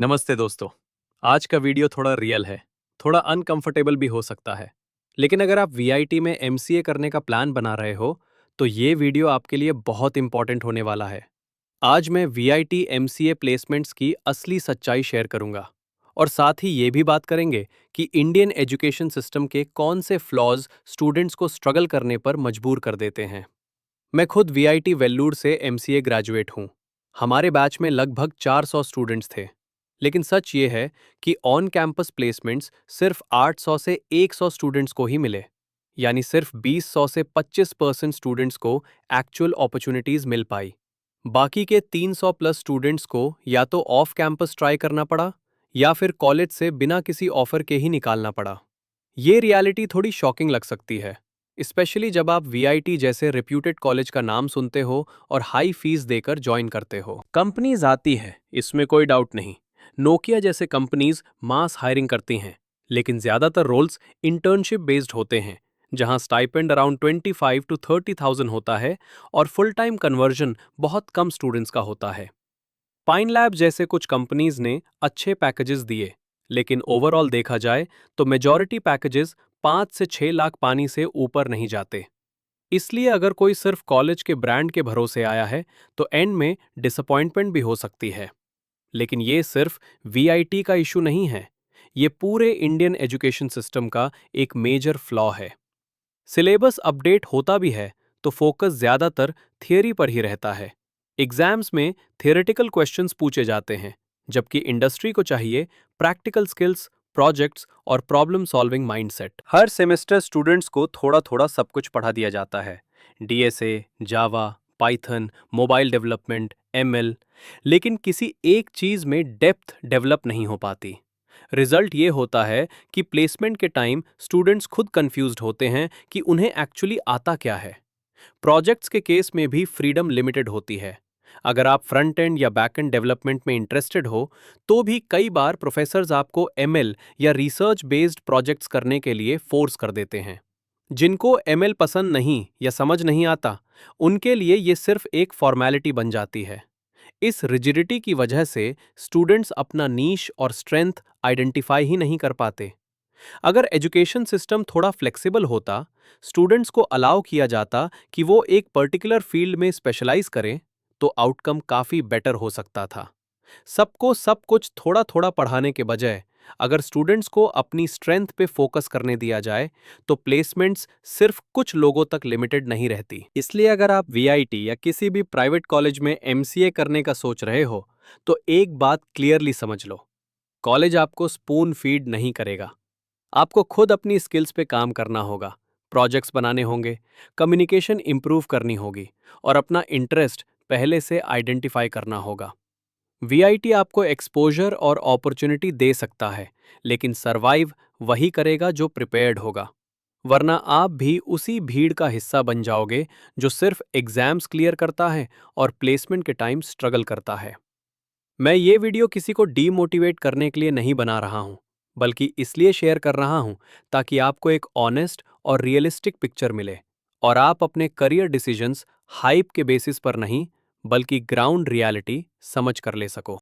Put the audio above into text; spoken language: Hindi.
नमस्ते दोस्तों। आज का वीडियो थोड़ा रियल है, थोड़ा अनकंफर्टेबल भी हो सकता है। लेकिन अगर आप वीआईटी में एमसीए करने का प्लान बना रहे हो, तो ये वीडियो आपके लिए बहुत इंपॉर्टेंट होने वाला है। आज मैं वीआईटी एमसीए प्लेसमेंट्स की असली सच्चाई शेयर करूंगा और साथ ही ये भी बात करेंगे कि इंडियन एजुकेशन सिस्टम के कौन से फ्लॉज स्टूडेंट्स को स्ट्रगल करने पर मजबूर कर देते हैं। मैं खुद वीआईटी वेल्लूर से एमसीए ग्रेजुएट हूँ। हमारे बैच में लगभग 400 स्टूडेंट्स थे। लेकिन सच ये है कि ऑन कैंपस प्लेसमेंट्स सिर्फ 800 से 100 स्टूडेंट्स को ही मिले। यानी सिर्फ 200 से 25% स्टूडेंट्स को एक्चुअल अपॉर्चुनिटीज मिल पाई। बाकी के 300 प्लस स्टूडेंट्स को या तो ऑफ कैंपस ट्राई करना पड़ा या फिर कॉलेज से बिना किसी ऑफर के ही निकालना पड़ा। ये रियलिटी थोड़ी शॉकिंग लग सकती है, स्पेशली जब आप वीआईटी जैसे रिप्यूटेड कॉलेज का नाम सुनते हो और हाई फीस देकर ज्वाइन करते हो। कंपनीज आती है, इसमें कोई डाउट नहीं। नोकिया जैसे कंपनीज मास हायरिंग करती हैं, लेकिन ज्यादातर रोल्स इंटर्नशिप बेस्ड होते हैं, जहां स्टाइपेंड अराउंड 25 to 30,000 होता है और फुल टाइम कन्वर्जन बहुत कम स्टूडेंट्स का होता है। पाइन लैब जैसे कुछ कंपनीज ने अच्छे पैकेजेस दिए, लेकिन ओवरऑल देखा जाए तो मेजॉरिटी पैकेजेस 5 से 6 लाख पानी से ऊपर नहीं जाते। इसलिए अगर कोई सिर्फ कॉलेज के ब्रांड के भरोसे आया है, तो एंड में डिसअपॉइंटमेंट भी हो सकती है। लेकिन ये सिर्फ वीआईटी का इशू नहीं है, ये पूरे इंडियन एजुकेशन सिस्टम का एक मेजर फ्लॉ है। सिलेबस अपडेट होता भी है, तो फोकस ज्यादातर थियरी पर ही रहता है। एग्जाम्स में थियोरेटिकल क्वेश्चंस पूछे जाते हैं, जबकि इंडस्ट्री को चाहिए प्रैक्टिकल स्किल्स, प्रोजेक्ट्स और प्रॉब्लम सॉल्विंग माइंडसेट। हर सेमेस्टर स्टूडेंट्स को थोड़ा थोड़ा सब कुछ पढ़ा दिया जाता है, डीएसए, जावा, पाइथन, मोबाइल डेवलपमेंट, एमएल, लेकिन किसी एक चीज में डेप्थ डेवलप नहीं हो पाती। रिजल्ट ये होता है कि प्लेसमेंट के टाइम स्टूडेंट्स खुद कंफ्यूज्ड होते हैं कि उन्हें एक्चुअली आता क्या है। प्रोजेक्ट्स के केस में भी फ्रीडम लिमिटेड होती है। अगर आप फ्रंट एंड या बैक एंड डेवलपमेंट में इंटरेस्टेड हो, तो भी कई बार प्रोफेसर्स आपको एमएल या रिसर्च बेस्ड प्रोजेक्ट्स करने के लिए फोर्स कर देते हैं। जिनको एमएल पसंद नहीं या समझ नहीं आता, उनके लिए ये सिर्फ एक फॉर्मेलिटी बन जाती है। इस रिजिडिटी की वजह से स्टूडेंट्स अपना नीश और स्ट्रेंथ आइडेंटिफाई ही नहीं कर पाते। अगर एजुकेशन सिस्टम थोड़ा फ्लेक्सिबल होता, स्टूडेंट्स को अलाउ किया जाता कि वो एक पर्टिकुलर फील्ड में स्पेशलाइज करें, तो आउटकम काफी बेटर हो सकता था। सबको सब कुछ थोड़ा थोड़ा पढ़ाने के बजाय अगर स्टूडेंट्स को अपनी स्ट्रेंथ पे फोकस करने दिया जाए, तो प्लेसमेंट्स सिर्फ कुछ लोगों तक लिमिटेड नहीं रहती। इसलिए अगर आप वीआईटी या किसी भी प्राइवेट कॉलेज में एमसीए करने का सोच रहे हो, तो एक बात क्लियरली समझ लो, कॉलेज आपको स्पून फीड नहीं करेगा। आपको खुद अपनी स्किल्स पे काम करना होगा, प्रोजेक्ट्स बनाने होंगे, कम्युनिकेशन इंप्रूव करनी होगी और अपना इंटरेस्ट पहले से आइडेंटिफाई करना होगा। वीआईटी आपको एक्सपोजर और अपॉर्चुनिटी दे सकता है, लेकिन सरवाइव वही करेगा जो प्रिपेयर्ड होगा। वरना आप भी उसी भीड़ का हिस्सा बन जाओगे जो सिर्फ एग्जाम्स क्लियर करता है और प्लेसमेंट के टाइम स्ट्रगल करता है। मैं ये वीडियो किसी को डीमोटिवेट करने के लिए नहीं बना रहा हूँ, बल्कि इसलिए शेयर कर रहा हूँ ताकि आपको एक ऑनेस्ट और रियलिस्टिक पिक्चर मिले और आप अपने करियर डिसीजंस हाइप के बेसिस पर नहीं, बल्कि ग्राउंड रियलिटी समझ कर ले सको।